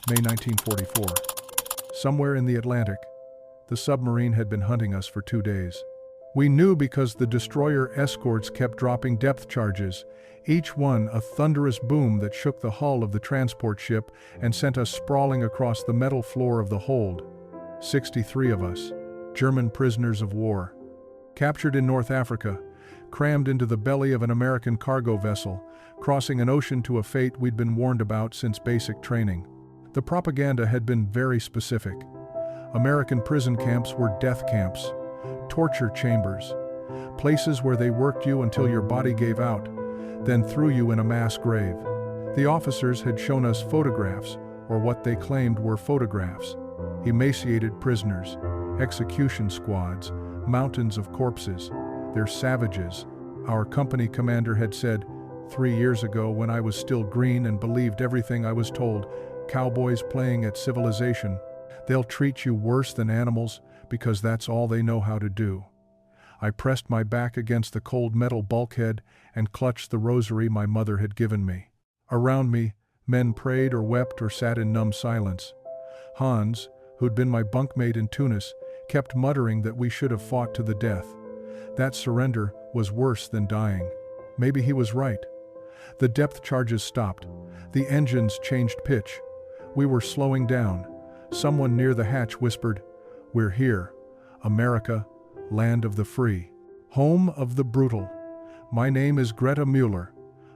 May 1944. Somewhere in the Atlantic, the submarine had been hunting us for 2 days. We knew because the destroyer escorts kept dropping depth charges, each one a thunderous boom that shook the hull of the transport ship and sent us sprawling across the metal floor of the hold. 63 of us, German prisoners of war. Captured in North Africa, crammed into the belly of an American cargo vessel, crossing an ocean to a fate we'd been warned about since basic training. The propaganda had been very specific. American prison camps were death camps, torture chambers, places where they worked you until your body gave out, then threw you in a mass grave. The officers had shown us photographs, or what they claimed were photographs. Emaciated prisoners, execution squads, mountains of corpses. They're savages, our company commander had said 3 years ago when I was still green and believed everything I was told. Cowboys playing at civilization. They'll treat you worse than animals because that's all they know how to do. I pressed my back against the cold metal bulkhead and clutched the rosary my mother had given me. Around me, men prayed or wept or sat in numb silence. Hans, who'd been my bunkmate in Tunis, kept muttering that we should have fought to the death. That surrender was worse than dying. Maybe he was right. The depth charges stopped. The engines changed pitch. We were slowing down. Someone near the hatch whispered, "We're here. America, land of the free. Home of the brutal. My name is Greta Müller.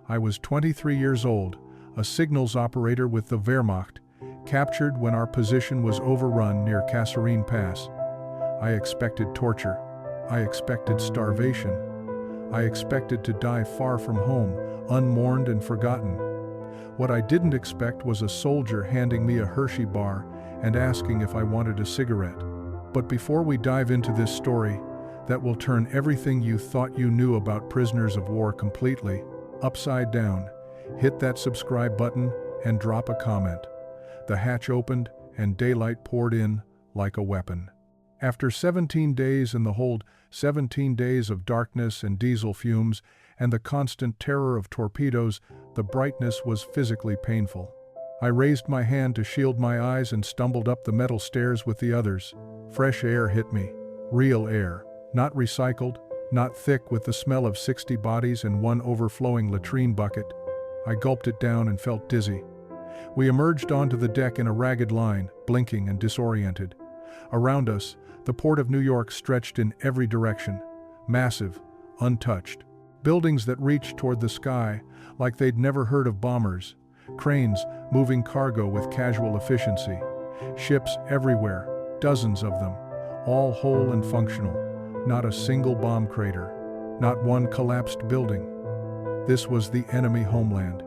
I was 23 years old, a signals operator with the Wehrmacht, captured when our position was overrun near Kasserine Pass. I expected torture. I expected starvation. I expected to die far from home, unmourned and forgotten. What I didn't expect was a soldier handing me a Hershey bar and asking if I wanted a cigarette. But before we dive into this story, that will turn everything you thought you knew about prisoners of war completely upside down, hit that subscribe button and drop a comment. The hatch opened and daylight poured in like a weapon. After 17 days in the hold, 17 days of darkness and diesel fumes, and the constant terror of torpedoes, the brightness was physically painful. I raised my hand to shield my eyes and stumbled up the metal stairs with the others. Fresh air hit me. Real air. Not recycled, not thick with the smell of 60 bodies and one overflowing latrine bucket. I gulped it down and felt dizzy. We emerged onto the deck in a ragged line, blinking and disoriented. Around us, the port of New York stretched in every direction. Massive, untouched. Buildings that reached toward the sky like they'd never heard of bombers. Cranes moving cargo with casual efficiency. Ships everywhere, dozens of them, all whole and functional. Not a single bomb crater. Not one collapsed building. This was the enemy homeland.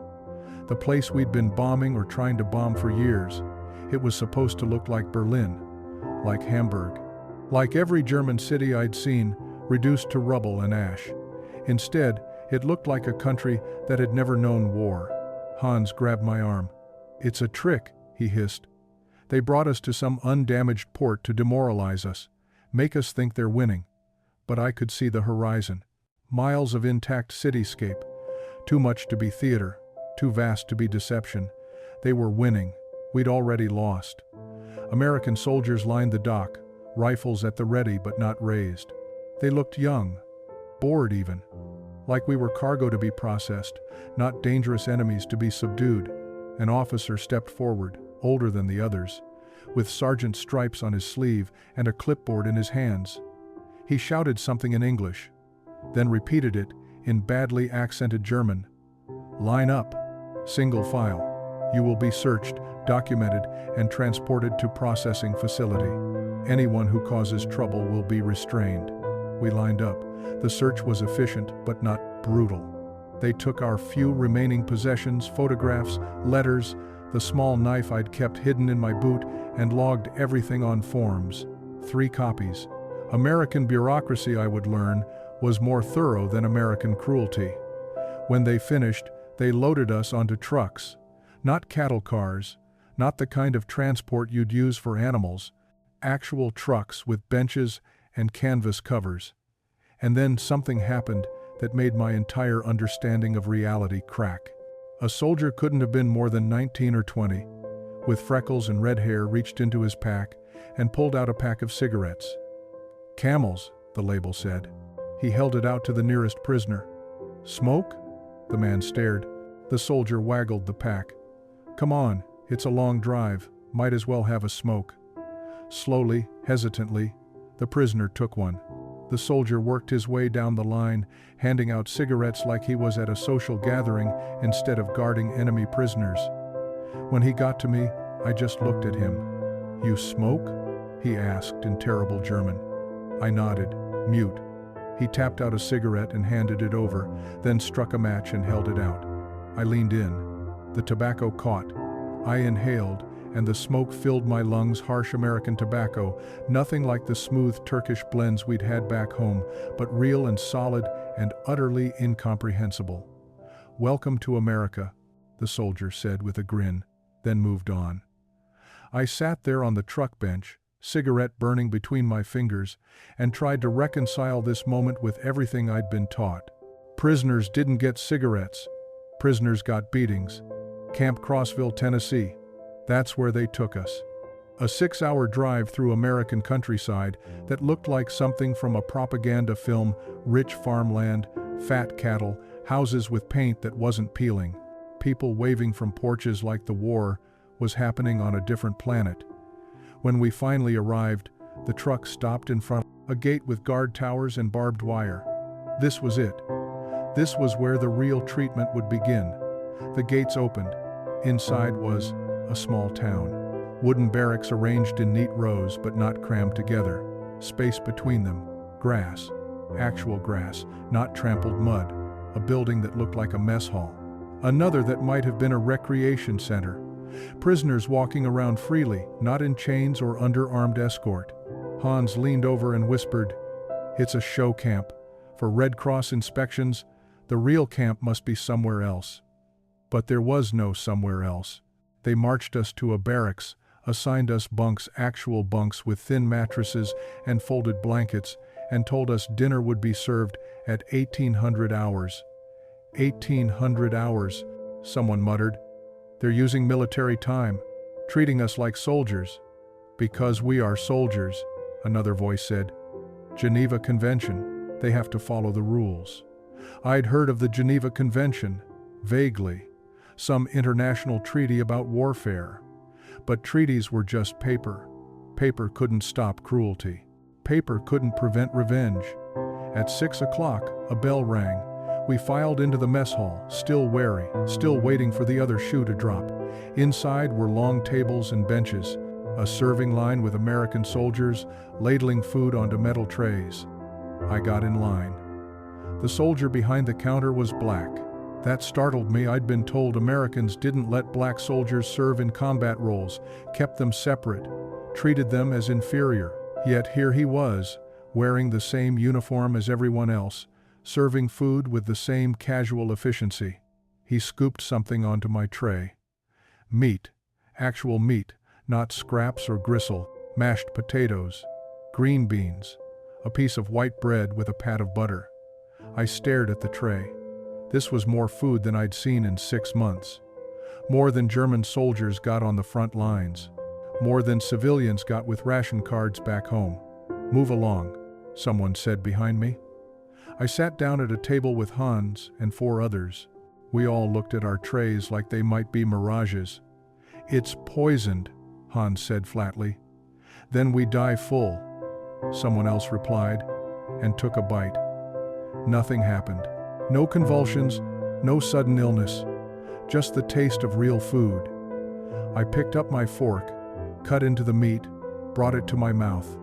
The place we'd been bombing or trying to bomb for years. It was supposed to look like Berlin, like Hamburg, like every German city I'd seen, reduced to rubble and ash. Instead, it looked like a country that had never known war. Hans grabbed my arm. "It's a trick," he hissed. "They brought us to some undamaged port to demoralize us, make us think they're winning." But I could see the horizon. Miles of intact cityscape. Too much to be theater, too vast to be deception. They were winning. We'd already lost. American soldiers lined the dock, rifles at the ready but not raised. They looked young, bored even, like we were cargo to be processed, not dangerous enemies to be subdued. An officer stepped forward, older than the others, with sergeant stripes on his sleeve and a clipboard in his hands. He shouted something in English, then repeated it in badly accented German. "Line up, single file. You will be searched, documented, and transported to processing facility. Anyone who causes trouble will be restrained." We lined up. The search was efficient, but not brutal. They took our few remaining possessions, photographs, letters, the small knife I'd kept hidden in my boot, and logged everything on forms. 3 copies. American bureaucracy, I would learn, was more thorough than American cruelty. When they finished, they loaded us onto trucks. Not cattle cars, not the kind of transport you'd use for animals. Actual trucks with benches and canvas covers. And then something happened that made my entire understanding of reality crack. A soldier couldn't have been more than 19 or 20. with freckles and red hair, reached into his pack and pulled out a pack of cigarettes. "Camels," the label said. He held it out to the nearest prisoner. "Smoke?" The man stared. The soldier waggled the pack. "Come on, it's a long drive, might as well have a smoke." Slowly, hesitantly, the prisoner took one. The soldier worked his way down the line, handing out cigarettes like he was at a social gathering instead of guarding enemy prisoners. When he got to me, I just looked at him. "You smoke?" he asked in terrible German. I nodded, mute. He tapped out a cigarette and handed it over, then struck a match and held it out. I leaned in. The tobacco caught. I inhaled, and the smoke filled my lungs. Harsh American tobacco, nothing like the smooth Turkish blends we'd had back home, but real and solid and utterly incomprehensible. "Welcome to America," the soldier said with a grin, then moved on. I sat there on the truck bench, cigarette burning between my fingers, and tried to reconcile this moment with everything I'd been taught. Prisoners didn't get cigarettes. Prisoners got beatings. Camp Crossville, Tennessee. That's where they took us. A 6-hour drive through American countryside that looked like something from a propaganda film, rich farmland, fat cattle, houses with paint that wasn't peeling. People waving from porches like the war was happening on a different planet. When we finally arrived, the truck stopped in front of a gate with guard towers and barbed wire. This was it. This was where the real treatment would begin. The gates opened. Inside was a small town. Wooden barracks arranged in neat rows but not crammed together. Space between them. Grass. Actual grass, not trampled mud. A building that looked like a mess hall. Another that might have been a recreation center. Prisoners walking around freely, not in chains or under armed escort. Hans leaned over and whispered, "It's a show camp. For Red Cross inspections, the real camp must be somewhere else." But there was no somewhere else. They marched us to a barracks, assigned us bunks, actual bunks with thin mattresses and folded blankets, and told us dinner would be served at 1800 hours. 1800 hours, someone muttered. "They're using military time, treating us like soldiers." "Because we are soldiers," another voice said. "Geneva Convention, they have to follow the rules." I'd heard of the Geneva Convention, vaguely, some international treaty about warfare. But treaties were just paper. Paper couldn't stop cruelty. Paper couldn't prevent revenge. At 6 o'clock, a bell rang. We filed into the mess hall, still wary, still waiting for the other shoe to drop. Inside were long tables and benches, a serving line with American soldiers ladling food onto metal trays. I got in line. The soldier behind the counter was black. That startled me. I'd been told Americans didn't let black soldiers serve in combat roles, kept them separate, treated them as inferior. Yet here he was, wearing the same uniform as everyone else, serving food with the same casual efficiency. He scooped something onto my tray. Meat. Actual meat, not scraps or gristle. Mashed potatoes. Green beans. A piece of white bread with a pat of butter. I stared at the tray. This was more food than I'd seen in 6 months. More than German soldiers got on the front lines. More than civilians got with ration cards back home. "Move along," someone said behind me. I sat down at a table with Hans and 4 others. We all looked at our trays like they might be mirages. "It's poisoned," Hans said flatly. "Then we die full," someone else replied, and took a bite. Nothing happened. No convulsions, no sudden illness, just the taste of real food. I picked up my fork, cut into the meat, brought it to my mouth.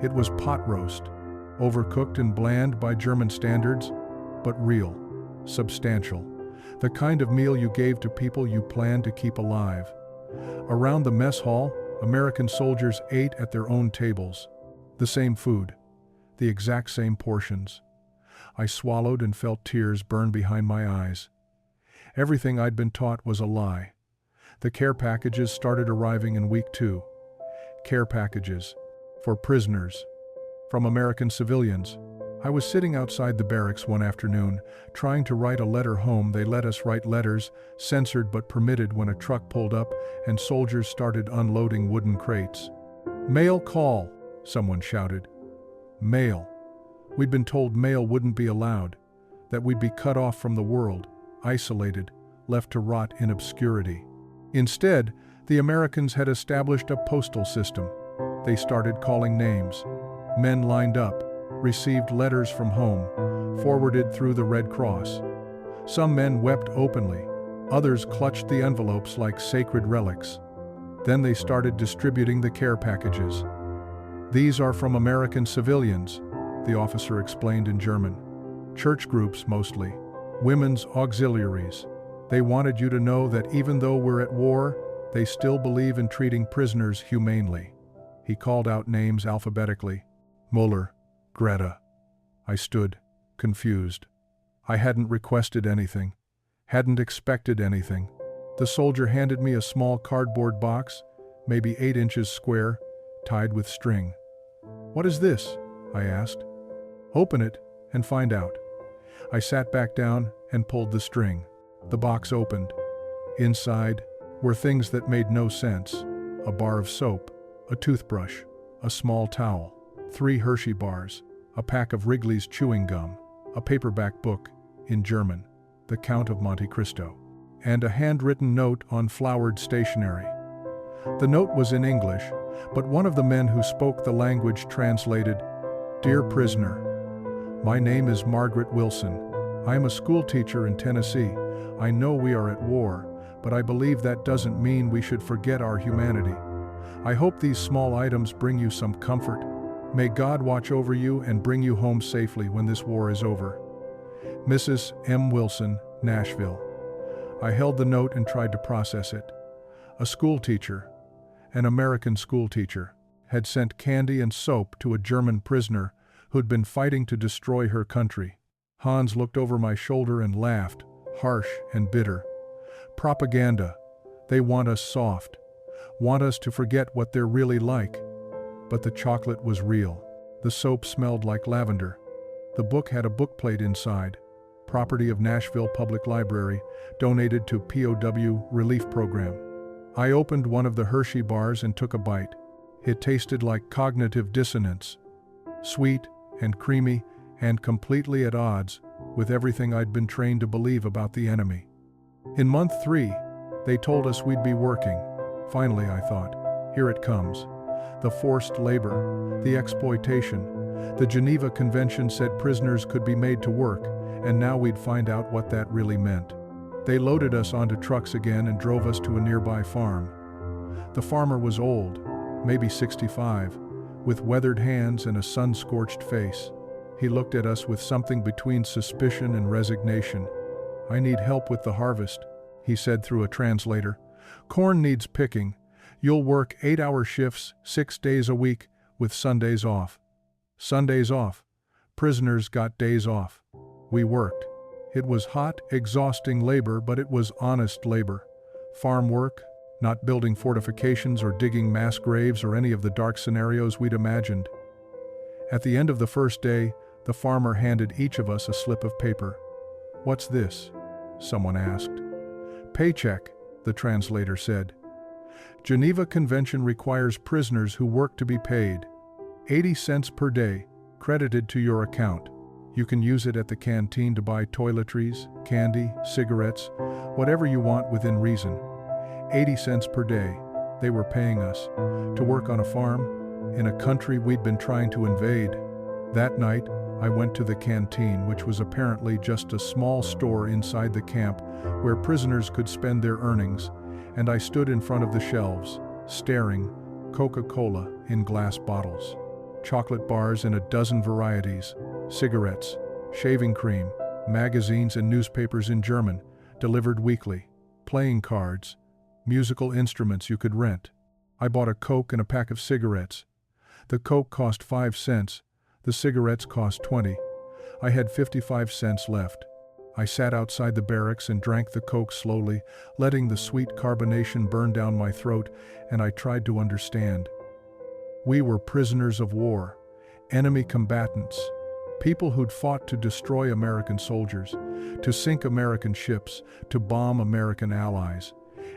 It was pot roast, overcooked and bland by German standards, but real, substantial, the kind of meal you gave to people you planned to keep alive. Around the mess hall, American soldiers ate at their own tables. The same food, the exact same portions. I swallowed and felt tears burn behind my eyes. Everything I'd been taught was a lie. The care packages started arriving in week 2. Care packages. For prisoners. From American civilians. I was sitting outside the barracks one afternoon, trying to write a letter home. They let us write letters, censored but permitted, when a truck pulled up and soldiers started unloading wooden crates. "Mail call," someone shouted. Mail. We'd been told mail wouldn't be allowed, that we'd be cut off from the world, isolated, left to rot in obscurity. Instead, the Americans had established a postal system. They started calling names. Men lined up, received letters from home, forwarded through the Red Cross. Some men wept openly, others clutched the envelopes like sacred relics. Then they started distributing the care packages. "These are from American civilians," the officer explained in German. "Church groups mostly, women's auxiliaries. They wanted you to know that even though we're at war, they still believe in treating prisoners humanely." He called out names alphabetically. Müller, Greta. I stood, confused. I hadn't requested anything, hadn't expected anything. The soldier handed me a small cardboard box, maybe 8 inches square, tied with string. "What is this?" I asked. "Open it and find out." I sat back down and pulled the string. The box opened. Inside were things that made no sense: a bar of soap, a toothbrush, a small towel, 3 Hershey bars, a pack of Wrigley's chewing gum, a paperback book, in German, The Count of Monte Cristo, and a handwritten note on flowered stationery. The note was in English, but one of the men who spoke the language translated, "Dear prisoner, my name is Margaret Wilson. I am a schoolteacher in Tennessee. I know we are at war, but I believe that doesn't mean we should forget our humanity. I hope these small items bring you some comfort. May God watch over you and bring you home safely when this war is over. Mrs. M. Wilson, Nashville." I held the note and tried to process it. A schoolteacher, an American schoolteacher, had sent candy and soap to a German prisoner who'd been fighting to destroy her country. Hans looked over my shoulder and laughed, harsh and bitter. "Propaganda. They want us soft, want us to forget what they're really like." But the chocolate was real. The soap smelled like lavender. The book had a bookplate inside, property of Nashville Public Library, donated to POW relief program. I opened one of the Hershey bars and took a bite. It tasted like cognitive dissonance. Sweet and creamy and completely at odds with everything I'd been trained to believe about the enemy. In month 3, they told us we'd be working. Finally, I thought, here it comes. The forced labor, the exploitation. The Geneva Convention said prisoners could be made to work, and now we'd find out what that really meant. They loaded us onto trucks again and drove us to a nearby farm. The farmer was old, maybe 65, with weathered hands and a sun-scorched face. He looked at us with something between suspicion and resignation. "I need help with the harvest," he said through a translator. "Corn needs picking. You'll work 8-hour shifts, 6 days a week, with Sundays off." Sundays off. Prisoners got days off. We worked. It was hot, exhausting labor, but it was honest labor. Farm work, not building fortifications or digging mass graves or any of the dark scenarios we'd imagined. At the end of the first day, the farmer handed each of us a slip of paper. "What's this?" someone asked. "Paycheck," the translator said. "Geneva Convention requires prisoners who work to be paid. 80 cents per day, credited to your account. You can use it at the canteen to buy toiletries, candy, cigarettes, whatever you want within reason. 80 cents per day, they were paying us, to work on a farm, in a country we'd been trying to invade. That night, I went to the canteen, which was apparently just a small store inside the camp where prisoners could spend their earnings, and I stood in front of the shelves, staring, Coca-Cola in glass bottles, chocolate bars in a dozen varieties, cigarettes, shaving cream, magazines and newspapers in German, delivered weekly, playing cards, musical instruments you could rent. I bought a Coke and a pack of cigarettes. The Coke cost 5 cents, the cigarettes cost 20. I had 55 cents left. I sat outside the barracks and drank the Coke slowly, letting the sweet carbonation burn down my throat, and I tried to understand. We were prisoners of war, enemy combatants. People who'd fought to destroy American soldiers, to sink American ships, to bomb American allies.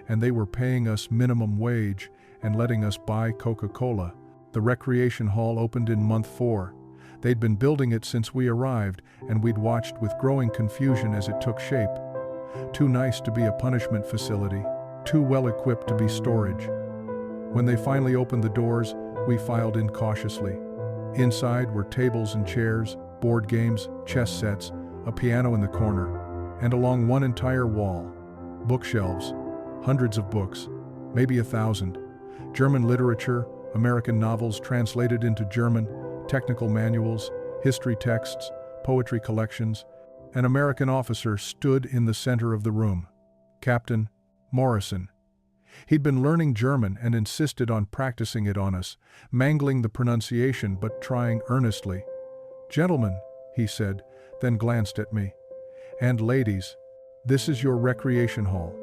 And they were paying us minimum wage and letting us buy Coca-Cola. The recreation hall opened in month 4. They'd been building it since we arrived, and we'd watched with growing confusion as it took shape. Too nice to be a punishment facility, too well equipped to be storage. When they finally opened the doors, we filed in cautiously. Inside were tables and chairs, board games, chess sets, a piano in the corner, and along one entire wall, bookshelves, hundreds of books, maybe 1,000. German literature, American novels translated into German, technical manuals, history texts, poetry collections. An American officer stood in the center of the room. Captain Morrison. He'd been learning German and insisted on practicing it on us, mangling the pronunciation but trying earnestly. "Gentlemen," he said, then glanced at me. "And ladies, this is your recreation hall.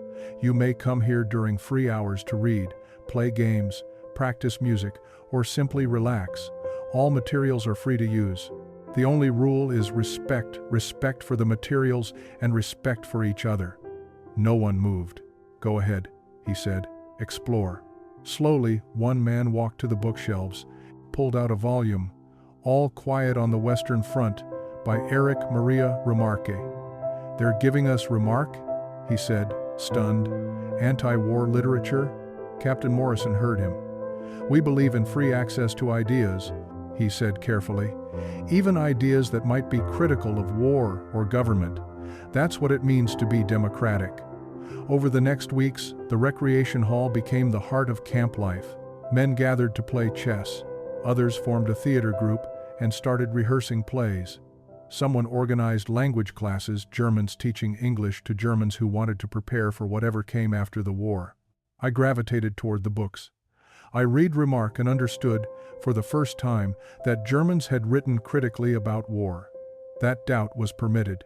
You may come here during free hours to read, play games, practice music, or simply relax. All materials are free to use. The only rule is respect for the materials and respect for each other." No one moved. "Go ahead," he said. "Explore." Slowly, one man walked to the bookshelves, pulled out a volume, All Quiet on the Western Front, by Erich Maria Remarque. "They're giving us Remarque?" he said, stunned. "Anti-war literature?" Captain Morrison heard him. "We believe in free access to ideas," he said carefully. "Even ideas that might be critical of war or government. That's what it means to be democratic." Over the next weeks, the recreation hall became the heart of camp life. Men gathered to play chess. Others formed a theater group and started rehearsing plays. Someone organized language classes, Germans teaching English to Germans who wanted to prepare for whatever came after the war. I gravitated toward the books. I read Remarque and understood, for the first time, that Germans had written critically about war. That doubt was permitted.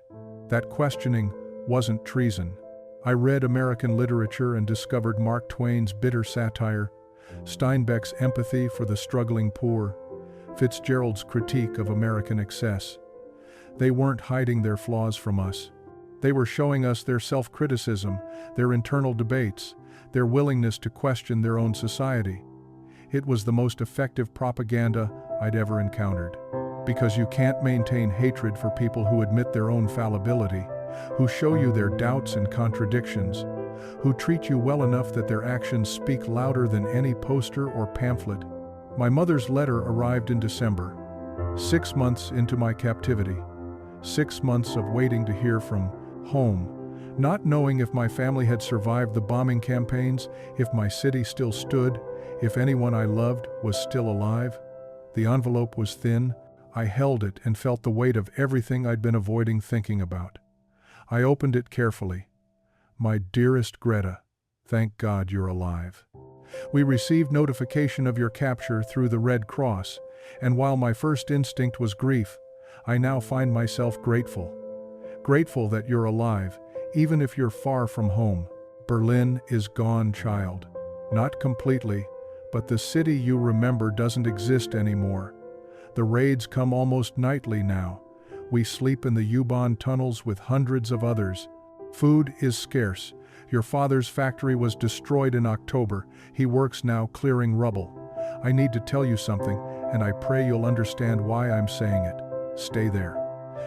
That questioning wasn't treason. I read American literature and discovered Mark Twain's bitter satire, Steinbeck's empathy for the struggling poor, Fitzgerald's critique of American excess. They weren't hiding their flaws from us. They were showing us their self-criticism, their internal debates, their willingness to question their own society. It was the most effective propaganda I'd ever encountered. Because you can't maintain hatred for people who admit their own fallibility, who show you their doubts and contradictions, who treat you well enough that their actions speak louder than any poster or pamphlet. My mother's letter arrived in December, 6 months into my captivity. 6 months of waiting to hear from home, not knowing if my family had survived the bombing campaigns, if my city still stood, if anyone I loved was still alive. The envelope was thin. I held it and felt the weight of everything I'd been avoiding thinking about. I opened it carefully. "My dearest Greta, thank God you're alive. We received notification of your capture through the Red Cross, and while my first instinct was grief, I now find myself grateful. Grateful that you're alive, even if you're far from home. Berlin is gone, child. Not completely, but the city you remember doesn't exist anymore. The raids come almost nightly now. We sleep in the U-Bahn tunnels with hundreds of others. Food is scarce. Your father's factory was destroyed in October. He works now clearing rubble. I need to tell you something, and I pray you'll understand why I'm saying it. Stay there.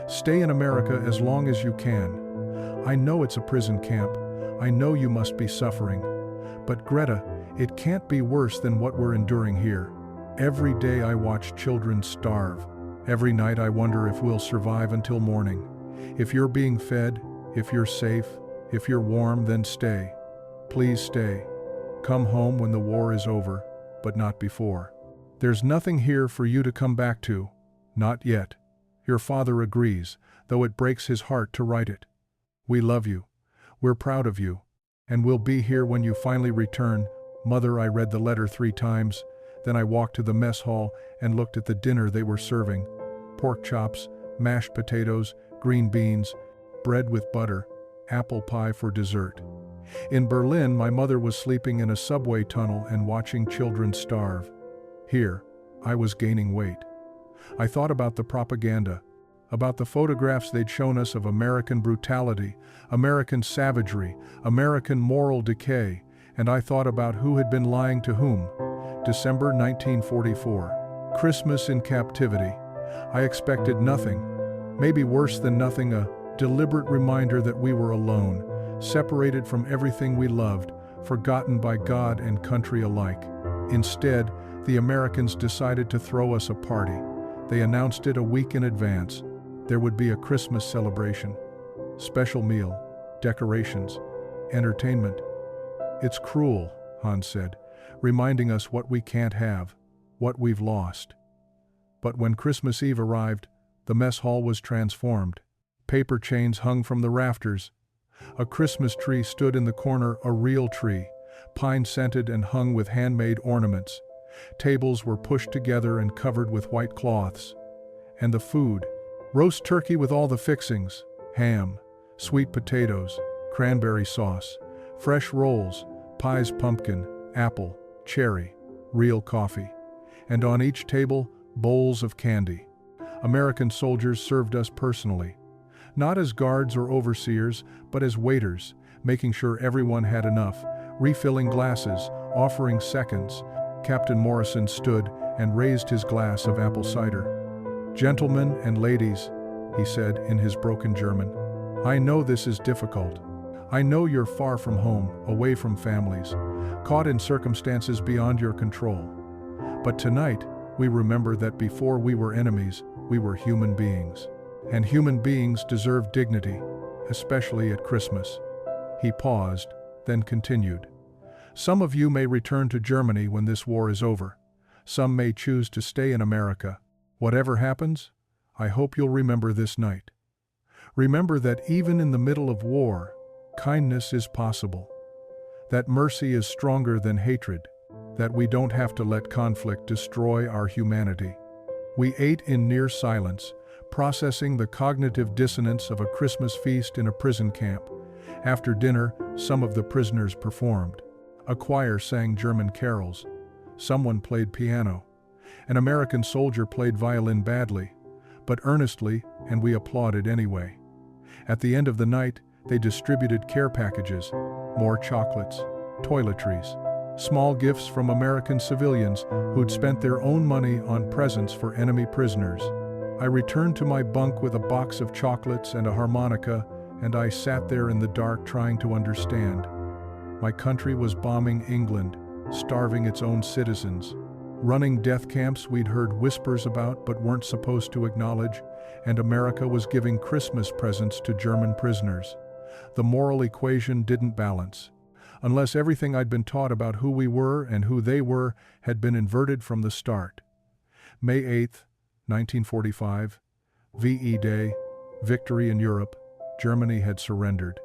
Stay in America as long as you can. I know it's a prison camp. I know you must be suffering. But Greta, it can't be worse than what we're enduring here. Every day I watch children starve. Every night I wonder if we'll survive until morning. If you're being fed, if you're safe, if you're warm, then stay. Please stay. Come home when the war is over, but not before. There's nothing here for you to come back to. Not yet. Your father agrees, though it breaks his heart to write it. We love you. We're proud of you. And we'll be here when you finally return. Mother." I read the letter 3 times. Then I walked to the mess hall and looked at the dinner they were serving. Pork chops, mashed potatoes, green beans, bread with butter, apple pie for dessert. In Berlin, my mother was sleeping in a subway tunnel and watching children starve. Here, I was gaining weight. I thought about the propaganda. about the photographs they'd shown us of American brutality, American savagery, American moral decay, and I thought about who had been lying to whom. December 1944. Christmas in captivity. I expected nothing, maybe worse than nothing, a deliberate reminder that we were alone, separated from everything we loved, forgotten by God and country alike. Instead, the Americans decided to throw us a party. They announced it a week in advance. There would be a Christmas celebration. Special meal, decorations, entertainment. It's cruel, Hans said, reminding us what we can't have, what we've lost. But when Christmas Eve arrived, the mess hall was transformed. Paper chains hung from the rafters. A Christmas tree stood in the corner, a real tree, pine-scented and hung with handmade ornaments. Tables were pushed together and covered with white cloths. And the food, roast turkey with all the fixings, ham, sweet potatoes, cranberry sauce, fresh rolls, pies, pumpkin, apple, cherry, real coffee. And on each table, bowls of candy. American soldiers served us personally, not as guards or overseers, but as waiters, making sure everyone had enough, refilling glasses, offering seconds. Captain Morrison stood and raised his glass of apple cider. "Gentlemen and ladies," he said in his broken German, "I know this is difficult. I know you're far from home, away from families, caught in circumstances beyond your control. But tonight, we remember that before we were enemies, we were human beings. And human beings deserve dignity, especially at Christmas." He paused, then continued. "Some of you may return to Germany when this war is over. Some may choose to stay in America. Whatever happens, I hope you'll remember this night. Remember that even in the middle of war, kindness is possible. That mercy is stronger than hatred. That we don't have to let conflict destroy our humanity." We ate in near silence, processing the cognitive dissonance of a Christmas feast in a prison camp. After dinner, some of the prisoners performed. A choir sang German carols. Someone played piano. An American soldier played violin badly, but earnestly, and we applauded anyway. At the end of the night, they distributed care packages, more chocolates, toiletries, small gifts from American civilians who'd spent their own money on presents for enemy prisoners. I returned to my bunk with a box of chocolates and a harmonica, and I sat there in the dark trying to understand. My country was bombing England, starving its own citizens, running death camps we'd heard whispers about but weren't supposed to acknowledge, and America was giving Christmas presents to German prisoners. The moral equation didn't balance. Unless everything I'd been taught about who we were and who they were had been inverted from the start. May 8, 1945, VE Day, victory in Europe. Germany had surrendered.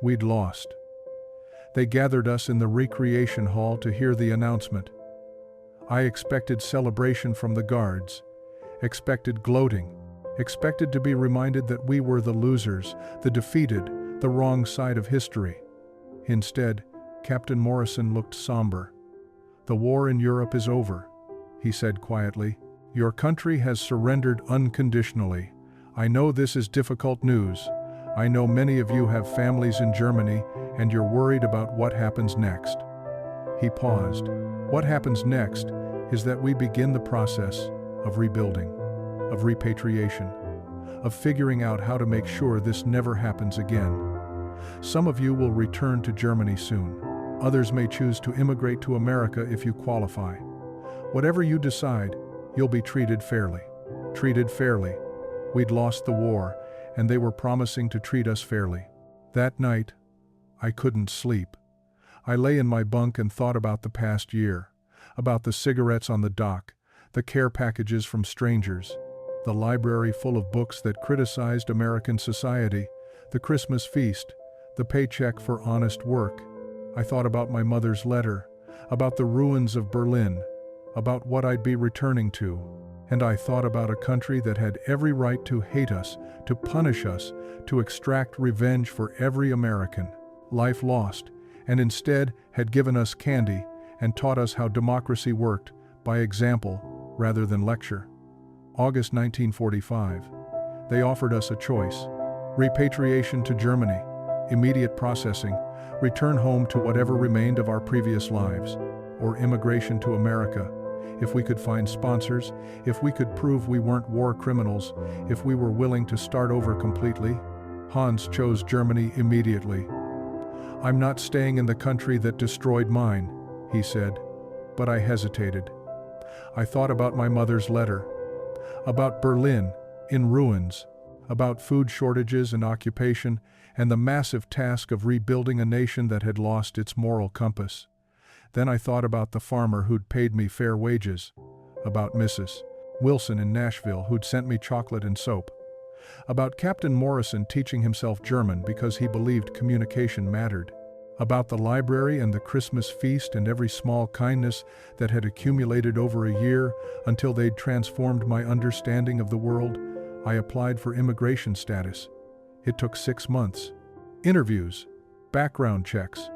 We'd lost. They gathered us in the recreation hall to hear the announcement. I expected celebration from the guards, expected gloating, expected to be reminded that we were the losers, the defeated, the wrong side of history. Instead, Captain Morrison looked somber. "The war in Europe is over," he said quietly. "Your country has surrendered unconditionally. I know this is difficult news. I know many of you have families in Germany, and you're worried about what happens next." He paused. "What happens next is that we begin the process of rebuilding, of repatriation, of figuring out how to make sure this never happens again. Some of you will return to Germany soon. Others may choose to immigrate to America if you qualify. Whatever you decide, you'll be treated fairly. Treated fairly. We'd lost the war, and they were promising to treat us fairly." That night, I couldn't sleep. I lay in my bunk and thought about the past year, about the cigarettes on the dock, the care packages from strangers, the library full of books that criticized American society, the Christmas feast, the paycheck for honest work. I thought about my mother's letter, about the ruins of Berlin, about what I'd be returning to. And I thought about a country that had every right to hate us, to punish us, to extract revenge for every American life lost, and instead had given us candy and taught us how democracy worked, by example rather than lecture. August 1945. They offered us a choice: repatriation to Germany, immediate processing, return home to whatever remained of our previous lives, or immigration to America, if we could find sponsors, if we could prove we weren't war criminals, if we were willing to start over completely. Hans chose Germany immediately. "I'm not staying in the country that destroyed mine," he said, but I hesitated. I thought about my mother's letter, about Berlin, in ruins, about food shortages and occupation, and the massive task of rebuilding a nation that had lost its moral compass. Then I thought about the farmer who'd paid me fair wages, about Mrs. Wilson in Nashville who'd sent me chocolate and soap, about Captain Morrison teaching himself German because he believed communication mattered, about the library and the Christmas feast and every small kindness that had accumulated over a year until they'd transformed my understanding of the world. I applied for immigration status. It took 6 months. Interviews, background checks,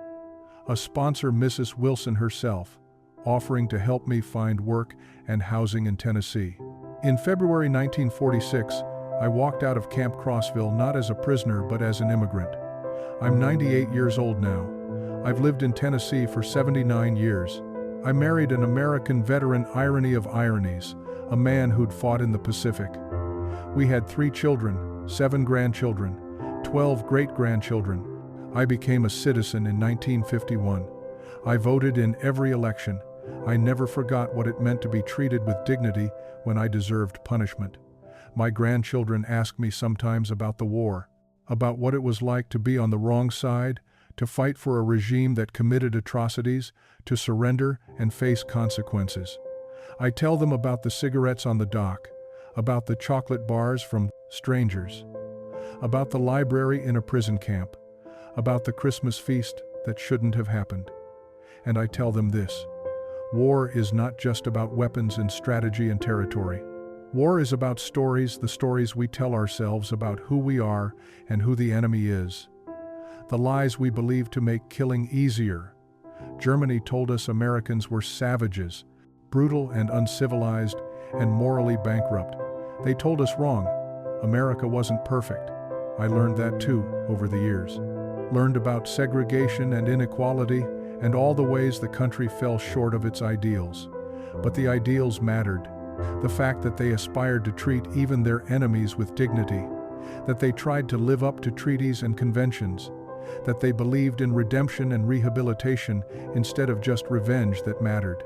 a sponsor, Mrs. Wilson herself, offering to help me find work and housing in Tennessee. In February 1946, I walked out of Camp Crossville not as a prisoner but as an immigrant. I'm 98 years old now. I've lived in Tennessee for 79 years. I married an American veteran, irony of ironies, a man who'd fought in the Pacific. We had 3 children, 7 grandchildren, 12 great-grandchildren. I became a citizen in 1951. I voted in every election. I never forgot what it meant to be treated with dignity when I deserved punishment. My grandchildren ask me sometimes about the war, about what it was like to be on the wrong side, to fight for a regime that committed atrocities, to surrender and face consequences. I tell them about the cigarettes on the dock, about the chocolate bars from strangers, about the library in a prison camp, about the Christmas feast that shouldn't have happened. And I tell them this: war is not just about weapons and strategy and territory. War is about stories, the stories we tell ourselves about who we are and who the enemy is. The lies we believe to make killing easier. Germany told us Americans were savages, brutal and uncivilized, and morally bankrupt. They told us wrong. America wasn't perfect. I learned that too over the years. Learned about segregation and inequality and all the ways the country fell short of its ideals. But the ideals mattered. The fact that they aspired to treat even their enemies with dignity, that they tried to live up to treaties and conventions, that they believed in redemption and rehabilitation instead of just revenge that mattered.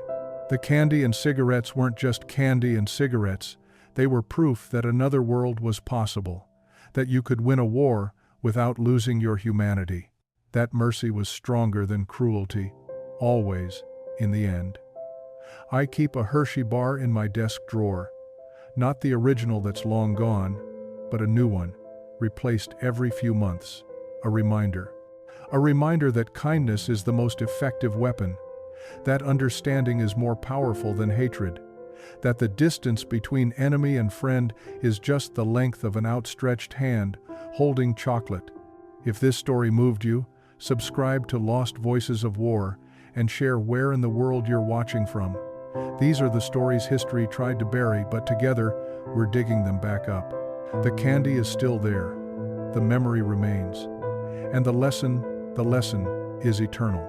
The candy and cigarettes weren't just candy and cigarettes. They were proof that another world was possible, that you could win a war without losing your humanity. That mercy was stronger than cruelty, always, in the end. I keep a Hershey bar in my desk drawer, not the original that's long gone, but a new one, replaced every few months. A reminder that kindness is the most effective weapon, that understanding is more powerful than hatred, that the distance between enemy and friend is just the length of an outstretched hand holding chocolate. If this story moved you, subscribe to Lost Voices of War and share where in the world you're watching from. These are the stories history tried to bury, but together we're digging them back up. The candy is still there. The memory remains. And the lesson is eternal.